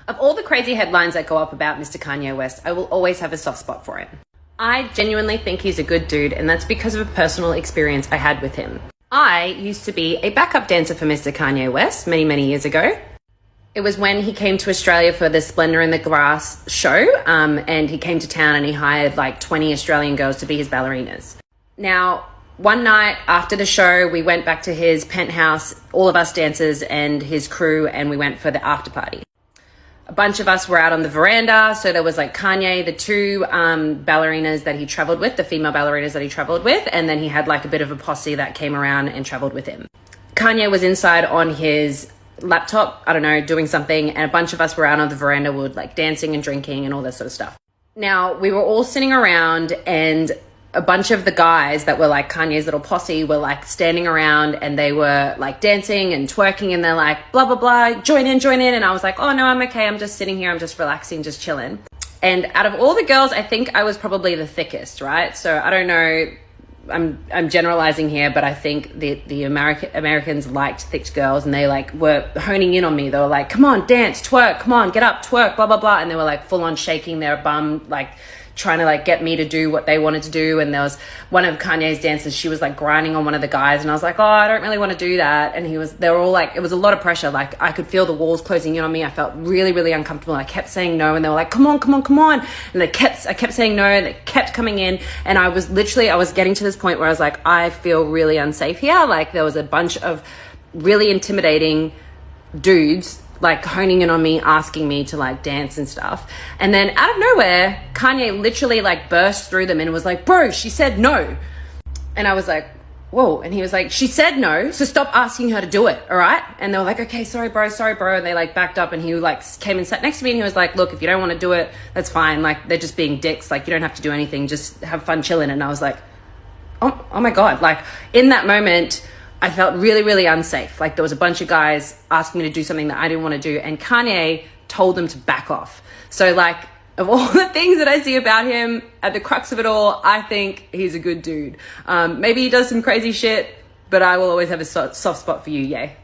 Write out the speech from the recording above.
Of all the crazy headlines that go up about Mr. Kanye West, I will always have a soft spot for him. I genuinely think he's a good dude, and that's because of a personal experience I had with him. I used to be a backup dancer for Mr. Kanye West many, many years ago. It was when he came to Australia for the Splendor in the Grass show, and he came to town and he hired like 20 Australian girls to be his ballerinas. Now, one night after the show, we went back to his penthouse, all of us dancers and his crew, and we went for the after party. A bunch of us were out on the veranda, so there was like Kanye, the two ballerinas that he traveled with, the female ballerinas that he traveled with, and then he had like a bit of a posse that came around and traveled with him. Kanye was inside on his laptop, I don't know, doing something, and a bunch of us were out on the veranda, we were like dancing and drinking and all that sort of stuff. Now, we were all sitting around, and a bunch of the guys that were like Kanye's little posse were like standing around, and they were like dancing and twerking, and they're like, blah, blah, blah, join in. And I was like, oh no, I'm okay. I'm just sitting here. I'm just relaxing, just chilling. And out of all the girls, I think I was probably the thickest, right? So I don't know. I'm generalizing here, but I think the Americans liked thick girls, and they like were honing in on me. They were like, come on, dance, twerk, come on, get up, twerk, blah, blah, blah. And they were like full on shaking their bum, like trying to like get me to do what they wanted to do. And there was one of Kanye's dancers, she was like grinding on one of the guys, and I was like, oh, I don't really want to do that. And they were all like, it was a lot of pressure. Like I could feel the walls closing in on me. I felt really, really uncomfortable. I kept saying no, and they were like, come on. And I kept saying no, and they kept coming in. And I was getting to this point where I was like, I feel really unsafe here. Like there was a bunch of really intimidating dudes like honing in on me, asking me to like dance and stuff. And then out of nowhere, Kanye literally like burst through them and was like, bro, she said no. And I was like, whoa. And he was like, she said no, so stop asking her to do it, all right? And they were like, okay, sorry bro. And they like backed up, and he like came and sat next to me, and he was like, look, if you don't want to do it, that's fine. Like they're just being dicks. Like you don't have to do anything, just have fun chilling. And I was like, oh my God. Like in that moment, I felt really, really unsafe. Like there was a bunch of guys asking me to do something that I didn't want to do, and Kanye told them to back off. So like of all the things that I see about him, at the crux of it all, I think he's a good dude. Maybe he does some crazy shit, but I will always have a soft spot for you, yay.